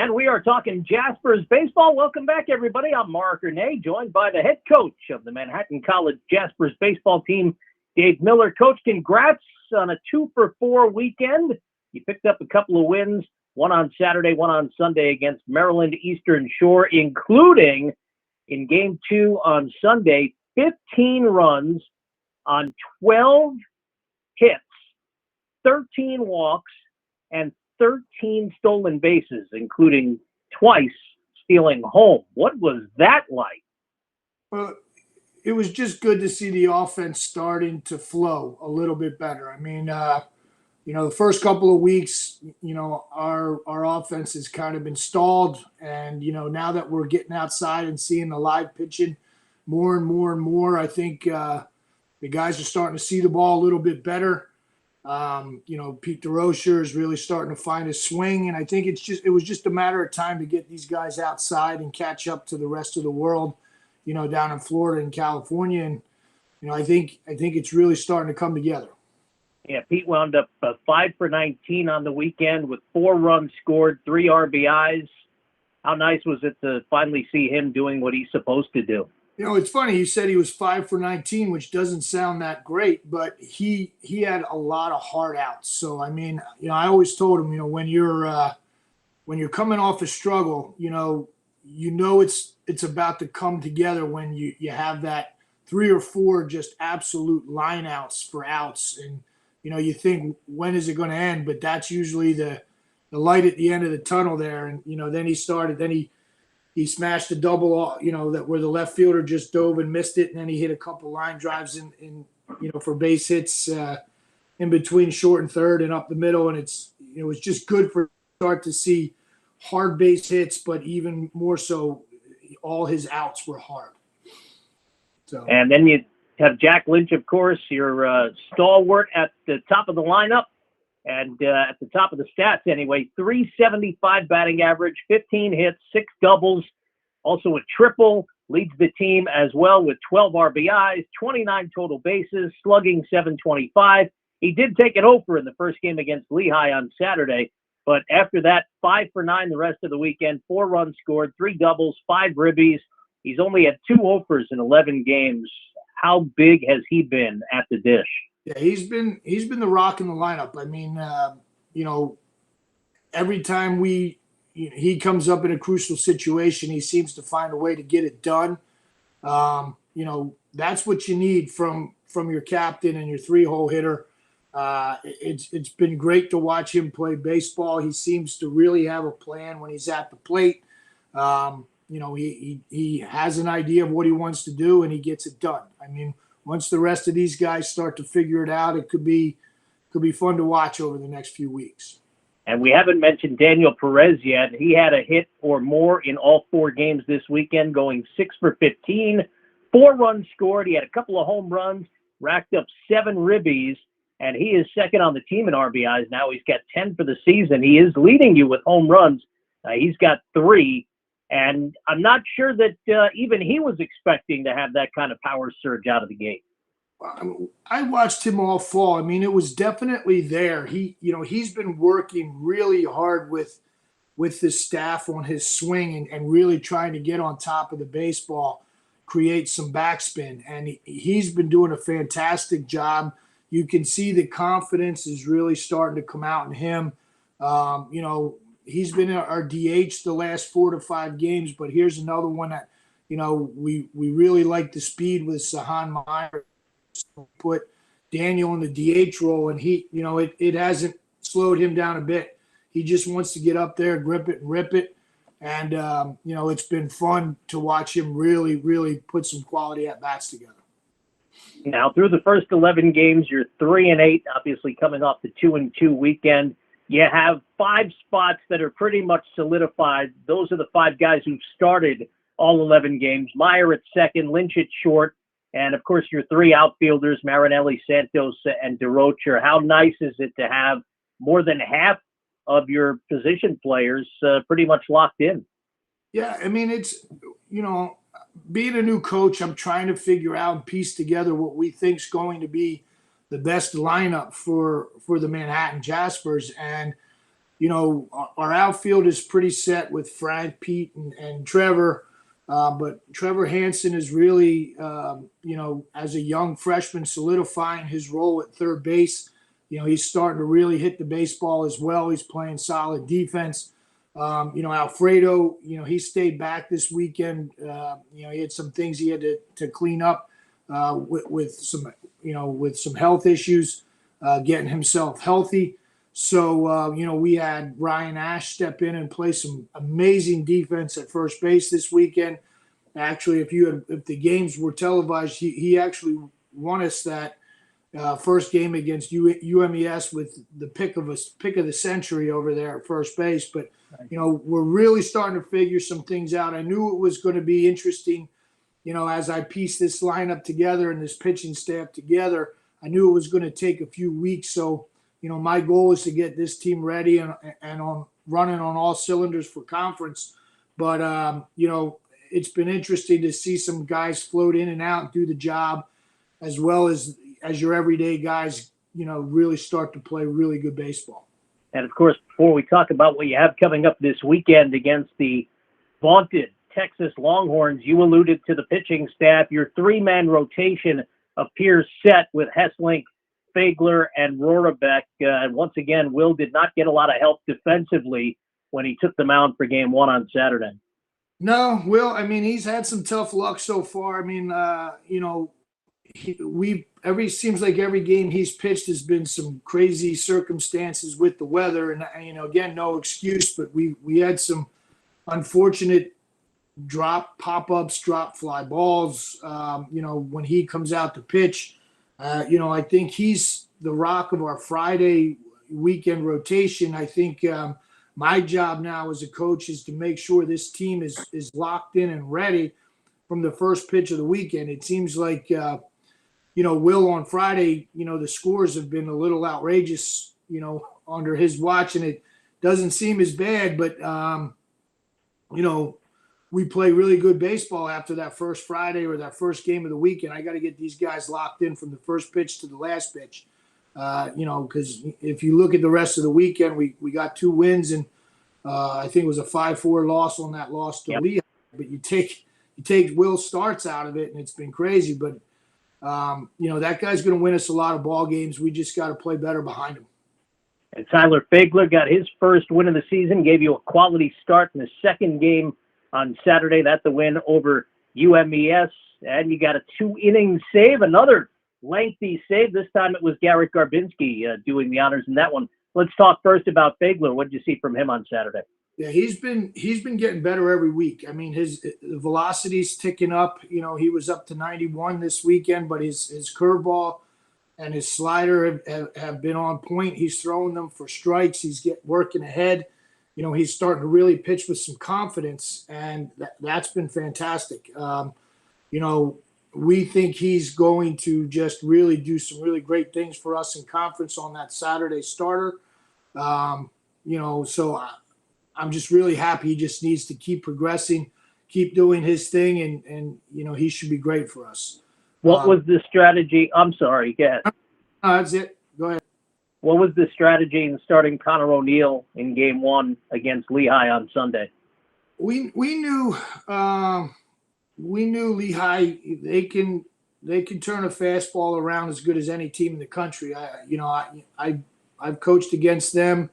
And we are talking Jaspers baseball. Welcome back, everybody. I'm Mark Renee, joined by the head coach of the Manhattan College Jaspers baseball team, Dave Miller. Coach, congrats on a 2-for-4 weekend. You picked up a couple of wins, one on Saturday, one on Sunday against Maryland Eastern Shore, including in Game 2 on Sunday, 15 runs on 12 hits, 13 walks, and 13 stolen bases, including twice stealing home. What was that like? Well, it was just good to see the offense starting to flow a little bit better. I mean, the first couple of weeks, our offense has kind of been stalled. And, now that we're getting outside and seeing the live pitching more and more and more, I think the guys are starting to see the ball a little bit better. Pete DeRocher is really starting to find his swing. And I think it was just a matter of time to get these guys outside and catch up to the rest of the world, down in Florida and California. And, I think it's really starting to come together. Yeah, Pete wound up 5 for 19 on the weekend with 4 runs scored, 3 RBIs. How nice was it to finally see him doing what he's supposed to do? It's funny. He said he was 5 for 19, which doesn't sound that great, but he had a lot of hard outs. So, I mean, I always told him, when you're coming off a struggle, it's about to come together when you have that 3 or 4 just absolute line outs for outs. And, you think, when is it going to end? But that's usually the light at the end of the tunnel there. And, then he smashed a double, that where the left fielder just dove and missed it. And then he hit a couple line drives in for base hits in between short and third and up the middle. And it's just good for start to see hard base hits, but even more so, all his outs were hard. So, and then you have Jack Lynch, of course, your stalwart at the top of the lineup. And at the top of the stats anyway, 375 batting average, 15 hits, 6 doubles, also a triple, leads the team as well with 12 RBIs, 29 total bases, slugging 725. He did take it over in the first game against Lehigh on Saturday, but after that, 5 for 9 the rest of the weekend, 4 runs scored, 3 doubles, 5 ribbies. He's only had 2 offers in 11 games. How big has he been at the dish? Yeah, he's been the rock in the lineup. I mean, every time he comes up in a crucial situation, he seems to find a way to get it done. That's what you need from your captain and your 3-hole hitter. It's been great to watch him play baseball. He seems to really have a plan when he's at the plate. He has an idea of what he wants to do, and he gets it done. I mean, once the rest of these guys start to figure it out, it could be fun to watch over the next few weeks. And we haven't mentioned Daniel Perez yet. He had a hit or more in all 4 games this weekend, going 6 for 15, 4 runs scored. He had a couple of home runs, racked up 7 ribbies, and he is second on the team in RBIs now. He's got 10 for the season. He is leading you with home runs. He's got 3. And I'm not sure that even he was expecting to have that kind of power surge out of the gate. I watched him all fall. I mean, it was definitely there. He's been working really hard with the staff on his swing and really trying to get on top of the baseball, create some backspin. And he's been doing a fantastic job. You can see the confidence is really starting to come out in him. He's been our DH the last 4 to 5 games, but here's another one that, we really like the speed with Sahan Meyer. Put Daniel in the DH role, and it hasn't slowed him down a bit. He just wants to get up there, grip it, and rip it. And, it's been fun to watch him really, really put some quality at-bats together. Now, through the first 11 games, you're 3-8, obviously coming off the 2-2 weekend. You have 5 spots that are pretty much solidified. Those are the 5 guys who've started all 11 games. Meyer at second, Lynch at short, and, of course, your 3 outfielders, Marinelli, Santos, and DeRocher. How nice is it to have more than half of your position players pretty much locked in? Yeah, I mean, it's, being a new coach, I'm trying to figure out and piece together what we think is going to be the best lineup for the Manhattan Jaspers. And, our outfield is pretty set with Frank, Pete, and Trevor. But Trevor Hansen is really, as a young freshman, solidifying his role at third base. He's starting to really hit the baseball as well. He's playing solid defense. Alfredo, he stayed back this weekend. He had some things he had to clean up with some health issues, getting himself healthy. So, we had Ryan Ash step in and play some amazing defense at first base this weekend. Actually, if the games were televised, he actually won us that first game against UMES with the pick of the century over there at first base. But, we're really starting to figure some things out. I knew it was going to be interesting, as I pieced this lineup together and this pitching staff together. I knew it was going to take a few weeks. So, my goal is to get this team ready and on running on all cylinders for conference. But, it's been interesting to see some guys float in and out and do the job, as well as your everyday guys, really start to play really good baseball. And, of course, before we talk about what you have coming up this weekend against the vaunted Texas Longhorns, you alluded to the pitching staff. Your three-man rotation appears set with Hesslink, Fagler, and Rohrabeck. And once again, Will did not get a lot of help defensively when he took the mound for game one on Saturday. No, Will, he's had some tough luck so far. Seems like every game he's pitched has been some crazy circumstances with the weather. And, again, no excuse, but we had some unfortunate pop-ups, drop fly balls, when he comes out to pitch. I think he's the rock of our Friday weekend rotation. I think my job now as a coach is to make sure this team is locked in and ready from the first pitch of the weekend. It seems like, Will on Friday, the scores have been a little outrageous, under his watch, and it doesn't seem as bad, but, we play really good baseball after that first Friday or that first game of the weekend. I got to get these guys locked in from the first pitch to the last pitch. Because if you look at the rest of the weekend, we got 2 wins, and I think it was a 5-4 loss on that loss to Lehigh. But you take Will Starts out of it, and it's been crazy. But that guy's going to win us a lot of ball games. We just got to play better behind him. And Tyler Fagler got his first win of the season, gave you a quality start in the second game on Saturday. That's the win over UMES, and you got a 2-inning save, another lengthy save. This time it was Garrett Garbinski doing the honors in that one. Let's talk first about Fagler. What did you see from him on Saturday? Yeah, he's been getting better every week. His velocity's ticking up. He was up to 91 this weekend, but his curveball and his slider have been on point. He's throwing them for strikes. He's working ahead. He's starting to really pitch with some confidence, and that's been fantastic. We think he's going to just really do some really great things for us in conference on that Saturday starter. So I'm just really happy. He just needs to keep progressing, keep doing his thing, and he should be great for us. What was the strategy? I'm sorry, go ahead. That's it. Go ahead. What was the strategy in starting Connor O'Neill in game one against Lehigh on Sunday? We knew Lehigh, they can turn a fastball around as good as any team in the country. I've coached against them,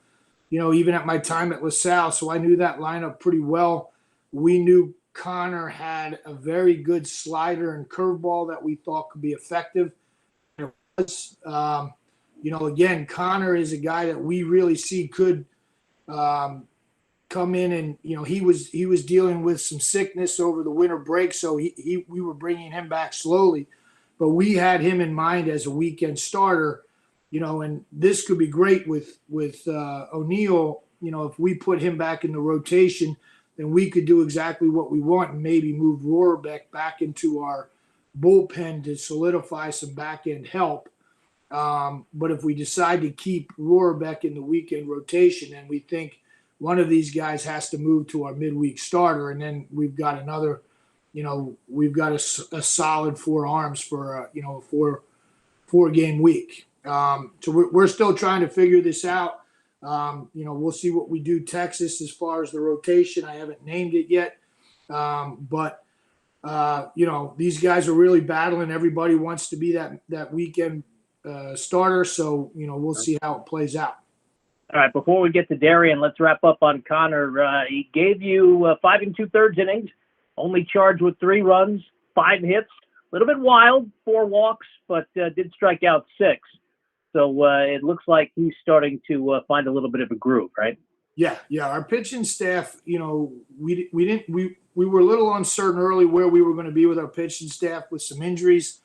even at my time at LaSalle, so I knew that lineup pretty well. We knew Connor had a very good slider and curveball that we thought could be effective. It was, again, Connor is a guy that we really see could come in, and he was dealing with some sickness over the winter break, so we were bringing him back slowly, but we had him in mind as a weekend starter, and this could be great with O'Neill. If we put him back in the rotation, then we could do exactly what we want and maybe move Rohrabeck back into our bullpen to solidify some back end help. But if we decide to keep Rohrabeck in the weekend rotation, and we think one of these guys has to move to our midweek starter, and then we've got another, we've got a solid 4 arms for a 4-game week. So we're still trying to figure this out. We'll see what we do Texas as far as the rotation. I haven't named it yet. But these guys are really battling. Everybody wants to be that weekend starter. So, we'll see how it plays out. All right, before we get to Darian, let's wrap up on Connor. He gave you 5 2/3 innings, only charged with 3 runs, 5 hits, a little bit wild, 4 walks, but did strike out 6. So it looks like he's starting to find a little bit of a groove, right? Yeah. Our pitching staff, we were a little uncertain early where we were going to be with our pitching staff with some injuries,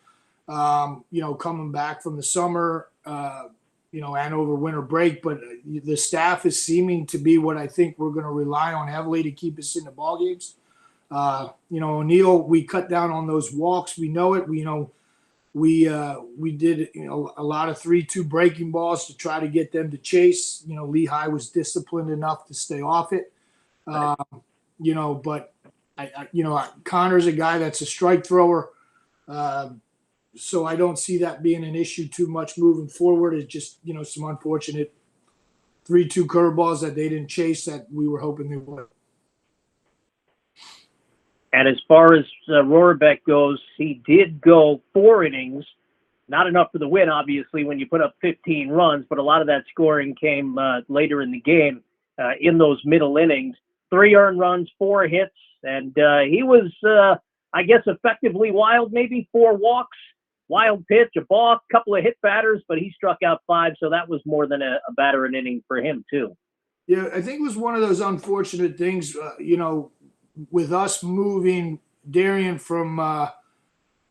coming back from the summer, and over winter break. But the staff is seeming to be what I think we're going to rely on heavily to keep us in the ball games. O'Neill, we cut down on those walks. We know it. We did a lot of 3-2 breaking balls to try to get them to chase. Lehigh was disciplined enough to stay off it. But Connor's a guy that's a strike thrower. So I don't see that being an issue too much moving forward. It's just, some unfortunate 3-2 curveballs that they didn't chase that we were hoping they would. And as far as Rohrbeck goes, he did go 4 innings. Not enough for the win, obviously, when you put up 15 runs, but a lot of that scoring came later in the game in those middle innings. 3 earned runs, 4 hits, and he was, effectively wild, maybe 4 walks, wild pitch, a balk, couple of hit batters, but he struck out 5, so that was more than a batter an inning for him, too. Yeah, I think it was one of those unfortunate things, with us moving Darian from,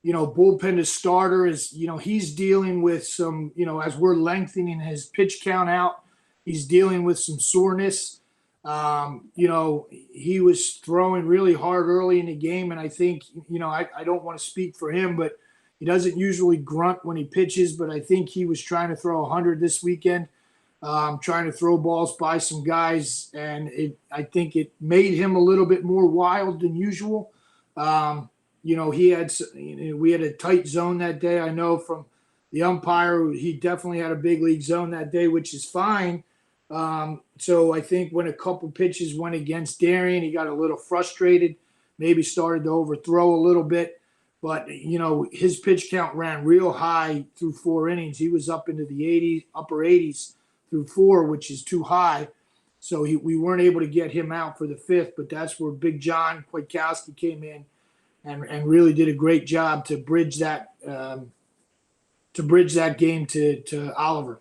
bullpen to starter is, he's dealing with some, as we're lengthening his pitch count out, he's dealing with some soreness. He was throwing really hard early in the game. And I think, I don't want to speak for him, but he doesn't usually grunt when he pitches, but I think he was trying to throw 100 this weekend. Trying to throw balls by some guys, and I think it made him a little bit more wild than usual. We had a tight zone that day. I know from the umpire, he definitely had a big league zone that day, which is fine. So I think when a couple pitches went against Darian, he got a little frustrated, maybe started to overthrow a little bit. But, his pitch count ran real high through 4 innings. He was up into the upper 80s. Through 4, which is too high. So we weren't able to get him out for the 5th, but that's where Big John Kwiatkowski came in and really did a great job to bridge that game to Oliver.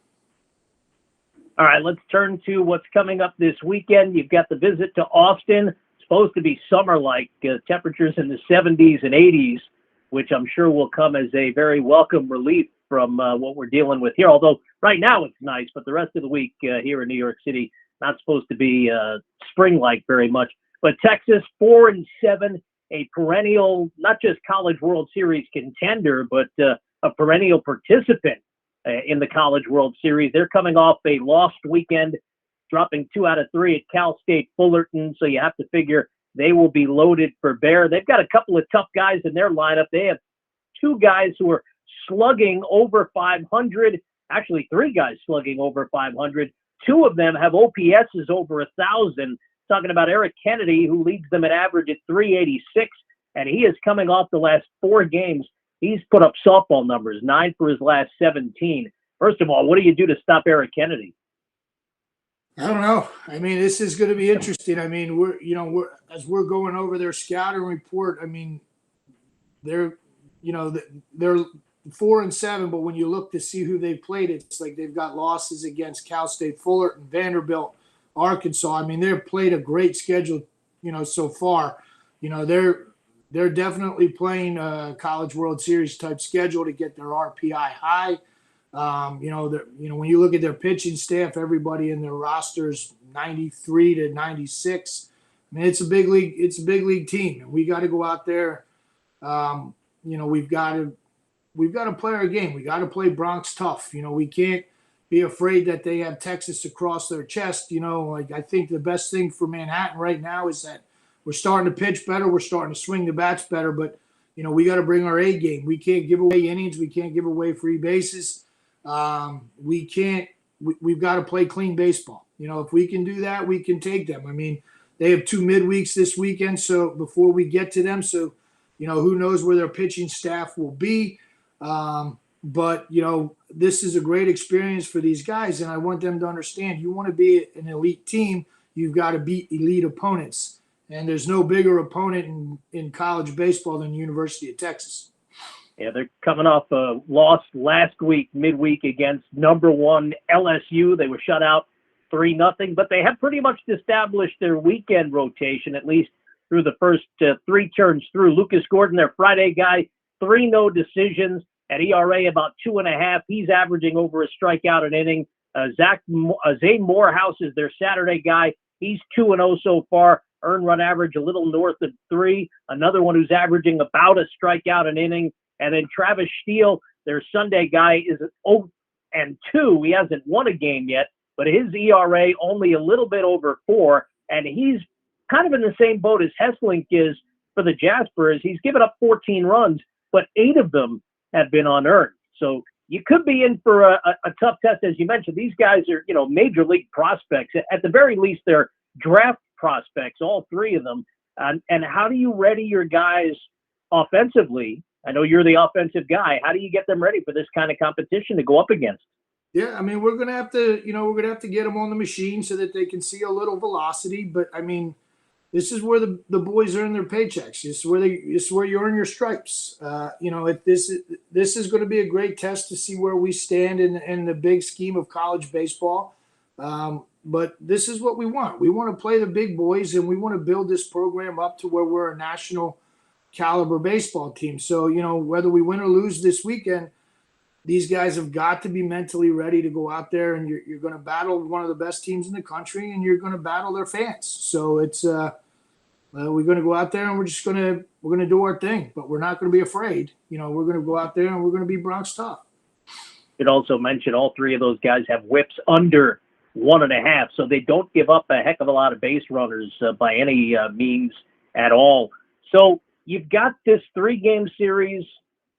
All right, let's turn to what's coming up this weekend. You've got the visit to Austin. It's supposed to be summer-like, temperatures in the 70s and 80s, which I'm sure will come as a very welcome relief from what we're dealing with here. Although right now it's nice, but the rest of the week here in New York City, not supposed to be spring-like very much. But Texas, 4-7, a perennial, not just College World Series contender, but a perennial participant in the College World Series. They're coming off a lost weekend, dropping 2 out of 3 at Cal State Fullerton. So you have to figure they will be loaded for bear. They've got a couple of tough guys in their lineup. They have 2 guys who are slugging over 500, actually 3 guys slugging over 500. 2 of them have OPSs over 1,000. Talking about Eric Kennedy, who leads them at average at 386, and he is coming off the last 4 games. He's put up softball numbers, 9 for his last 17. First of all, what do you do to stop Eric Kennedy? I don't know. I mean, this is going to be interesting. I mean, we're going over their scouting report. I mean, they're 4-7, but when you look to see who they've played, it's like they've got losses against Cal State Fullerton, Vanderbilt, Arkansas. I mean, they've played a great schedule, so far. They're definitely playing a College World Series type schedule to get their RPI high. When you look at their pitching staff, everybody in their rosters 93 to 96. I mean, it's a big league. It's a big league team, and we got to go out there. We've got to play our game. We got to play Bronx tough. We can't be afraid that they have Texas across their chest. I think the best thing for Manhattan right now is that we're starting to pitch better. We're starting to swing the bats better, but we got to bring our A game. We can't give away innings. We can't give away free bases. We've got to play clean baseball. If we can do that, we can take them. I mean, they have 2 midweeks this weekend, so before we get to them, so who knows where their pitching staff will be. But this is a great experience for these guys, and I want them to understand, you want to be an elite team, you've got to beat elite opponents. And there's no bigger opponent in college baseball than the University of Texas. Yeah, they're coming off a loss last week, midweek, against number 1 LSU. They were shut out 3-0, but they have pretty much established their weekend rotation, at least through the first 3 turns through. Lucas Gordon, their Friday guy, 3 no decisions at ERA about 2.5. He's averaging over a strikeout an inning. Zane Morehouse is their Saturday guy. He's 2-0 so far. Earned run average a little north of 3. Another one who's averaging about a strikeout an inning. And then Travis Steele, their Sunday guy, is 0-2. He hasn't won a game yet, but his ERA only a little bit over 4. And he's kind of in the same boat as Hesslink is for the Jaspers. He's given up 14 runs, but 8 of them have been unearned. So you could be in for a tough test. As you mentioned, these guys are, major league prospects. At the very least, they're draft prospects, all 3 of them. And how do you ready your guys offensively? I know you're the offensive guy. How do you get them ready for this kind of competition to go up against? Yeah, I mean, we're going to have to get them on the machine so that they can see a little velocity. But I mean, this is where the boys earn their paychecks. This is where you earn your stripes. This is going to be a great test to see where we stand in the big scheme of college baseball. But this is what we want. We want to play the big boys, and we want to build this program up to where we're a national caliber baseball team. So, whether we win or lose this weekend, these guys have got to be mentally ready to go out there, and you're going to battle one of the best teams in the country, and you're going to battle their fans. So it's we're going to go out there, and we're going to do our thing, but we're not going to be afraid. We're going to go out there, and we're going to be Bronx tough. It also mentioned all 3 of those guys have whips under 1.5, so they don't give up a heck of a lot of base runners by any means at all. So you've got this 3-game series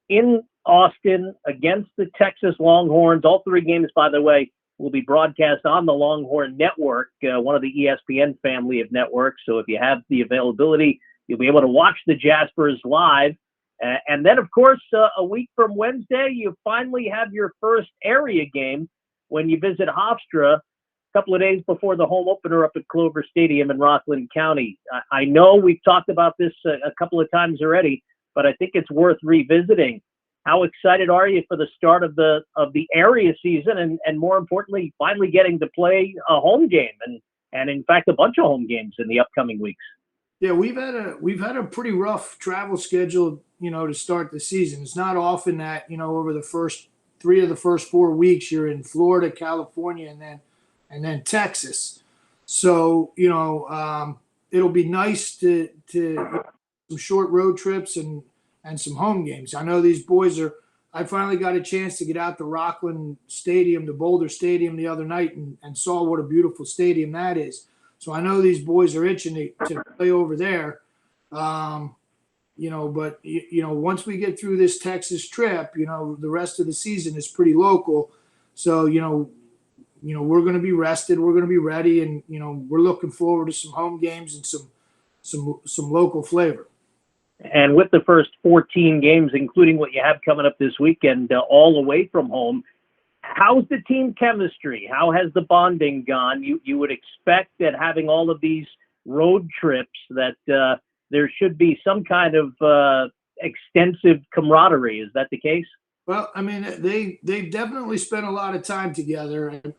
in Austin against the Texas Longhorns. All 3 games, by the way, will be broadcast on the Longhorn Network, one of the ESPN family of networks. So if you have the availability, you'll be able to watch the Jaspers live. And then, of course, a week from Wednesday, you finally have your first area game when you visit Hofstra, a couple of days before the home opener up at Clover Stadium in Rockland County. I know we've talked about this a couple of times already, but I think it's worth revisiting. How excited are you for the start of the area season, and more importantly, finally getting to play a home game and in fact a bunch of home games in the upcoming weeks? Yeah, we've had a pretty rough travel schedule, to start the season. It's not often that over the first 3 of the first 4 weeks you're in Florida, California, and then Texas. So, it'll be nice to some short road trips and some home games. I know these boys I finally got a chance to get out to Rockland Stadium, to Boulder Stadium the other night and saw what a beautiful stadium that is. So I know these boys are itching to play over there. But once we get through this Texas trip, the rest of the season is pretty local. So, we're going to be rested. We're going to be ready, and we're looking forward to some home games and some local flavor. And with the first 14 games, including what you have coming up this weekend, all away from home, how's the team chemistry? How has the bonding gone? You would expect that having all of these road trips that there should be some kind of extensive camaraderie. Is that the case? Well, I mean, they've definitely spent a lot of time together, and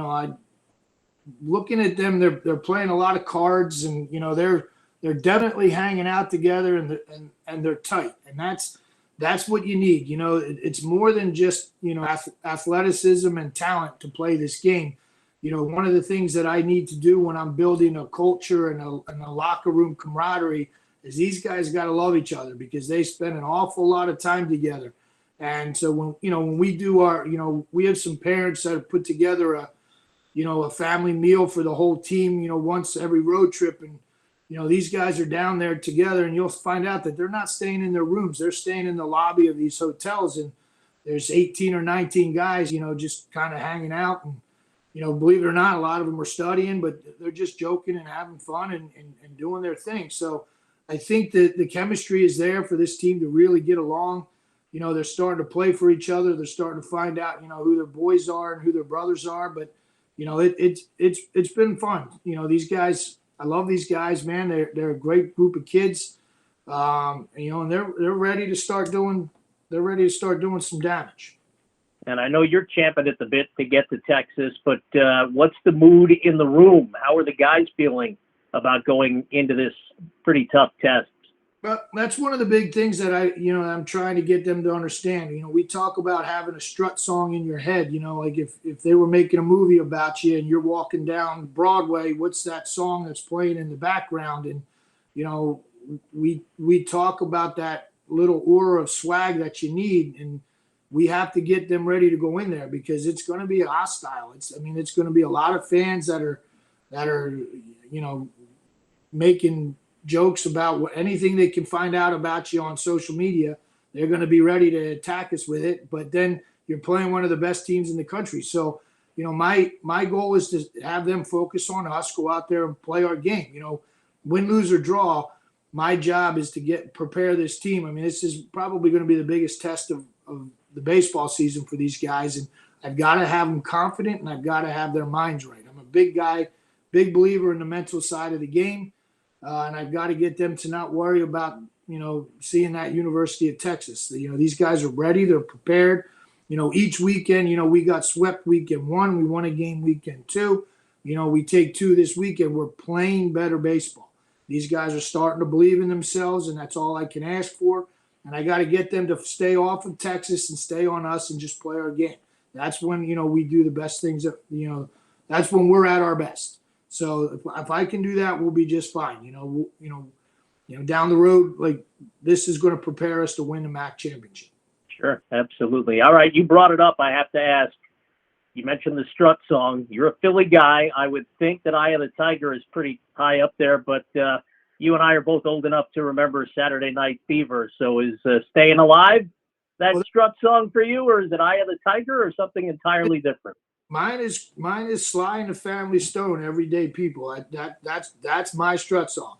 I looking at them, they're playing a lot of cards, and they're definitely hanging out together, and they're tight, and that's what you need. It's more than just athleticism and talent to play this game. One of the things that I need to do when I'm building a culture and a locker room camaraderie is these guys got to love each other, because they spend an awful lot of time together. And so when we do we have some parents that have put together a family meal for the whole team, once every road trip. And, these guys are down there together, and you'll find out that they're not staying in their rooms. They're staying in the lobby of these hotels, and there's 18 or 19 guys, just kind of hanging out. And, believe it or not, a lot of them are studying, but they're just joking and having fun and doing their thing. So I think that the chemistry is there for this team to really get along. They're starting to play for each other. They're starting to find out, who their boys are and who their brothers are. But, it's been fun. These guys, I love these guys, man. They're a great group of kids. And they're ready to start doing some damage. And I know you're champing at the bit to get to Texas, but what's the mood in the room? How are the guys feeling about going into this pretty tough test? Well, that's one of the big things that I'm trying to get them to understand. We talk about having a strut song in your head. Like if they were making a movie about you and you're walking down Broadway, what's that song that's playing in the background? And we talk about that little aura of swag that you need, and we have to get them ready to go in there because it's going to be hostile. It's going to be a lot of fans that are making jokes about anything they can find out about you on social media. They're going to be ready to attack us with it. But then you're playing one of the best teams in the country. So, my goal is to have them focus on us, go out there and play our game. Win, lose, or draw. My job is to prepare this team. This is probably going to be the biggest test of the baseball season for these guys. And I've got to have them confident and I've got to have their minds right. I'm a big guy, big believer in the mental side of the game. And I've got to get them to not worry about, seeing that University of Texas. These guys are ready. They're prepared. Each weekend, we got swept weekend 1. We won a game weekend 2. We take 2 this weekend. We're playing better baseball. These guys are starting to believe in themselves, and that's all I can ask for. And I got to get them to stay off of Texas and stay on us and just play our game. That's when, we do the best things. That's when we're at our best. So if I can do that, we'll be just fine. Down the road, like this is going to prepare us to win the MAC championship. Sure, absolutely. All right, you brought it up. I have to ask. You mentioned the strut song. You're a Philly guy. I would think that Eye of the Tiger is pretty high up there, but you and I are both old enough to remember Saturday Night Fever. So is Staying Alive that strut song for you, or is it Eye of the Tiger or something entirely different? Mine is Sly and the Family Stone, Everyday People. That's my strut song.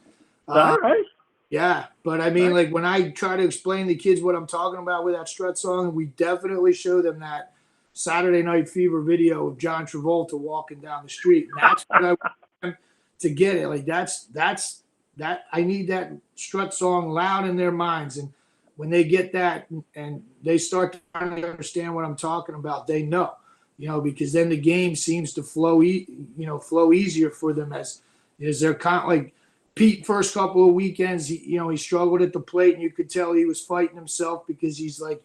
All right. Yeah, but like when I try to explain to kids what I'm talking about with that strut song, we definitely show them that Saturday Night Fever video of John Travolta walking down the street. And that's what I want them to get it. Like that's I need that strut song loud in their minds. And when they get that and they start to finally understand what I'm talking about, they know, because then the game seems to flow easier for them as they're like Pete, first couple of weekends, he struggled at the plate and you could tell he was fighting himself because he's like,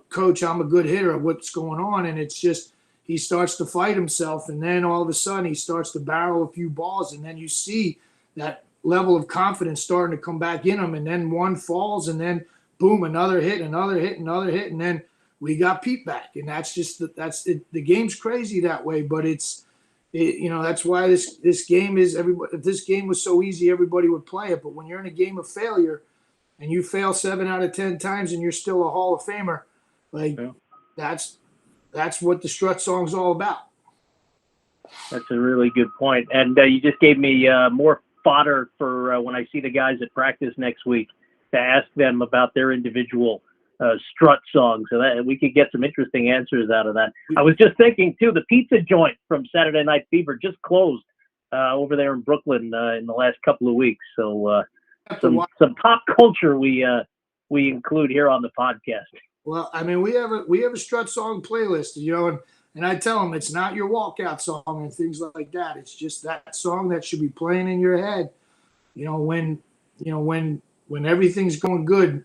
Coach, I'm a good hitter. What's going on? And it's just he starts to fight himself, and then all of a sudden he starts to barrel a few balls, and then you see that level of confidence starting to come back in him, and then one falls, and then boom, another hit, and then we got Pete back, and that's it. The game's crazy that way, but that's why this game is everybody. If this game was so easy, everybody would play it. But when you're in a game of failure, and you fail 7 out of 10 times, and you're still a Hall of Famer, that's what the strut song's all about. That's a really good point. And you just gave me more fodder for when I see the guys at practice next week to ask them about their individual strut songs, so that we could get some interesting answers out of that. I was just thinking too, the pizza joint from Saturday Night Fever just closed over there in Brooklyn in the last couple of weeks. So some pop culture we include here on the podcast. Well, we have a strut song playlist, and I tell them it's not your walkout song and things like that. It's just that song that should be playing in your head, when everything's going good,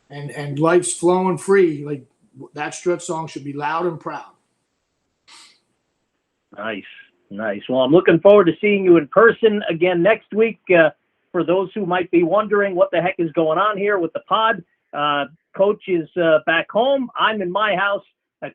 and life's flowing free. Like that strut song should be loud and proud. Nice. Well, I'm looking forward to seeing you in person again next week. For those who might be wondering what the heck is going on here with the pod, Coach is back home. I'm in my house.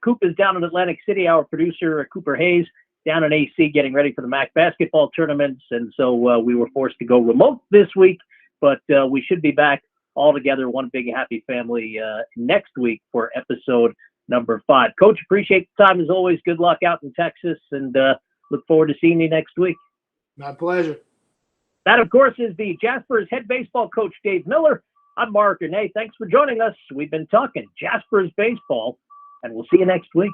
Coop is down in Atlantic City. Our producer, Cooper Hayes, down in AC getting ready for the MAC basketball tournaments. And so we were forced to go remote this week, but we should be back all together, one big happy family, next week for episode number 5. Coach, appreciate the time as always. Good luck out in Texas, and look forward to seeing you next week. My pleasure. That, of course, is the Jaspers head baseball coach, Dave Miller. I'm Mark Renee. Thanks for joining us. We've been talking Jaspers baseball, and we'll see you next week.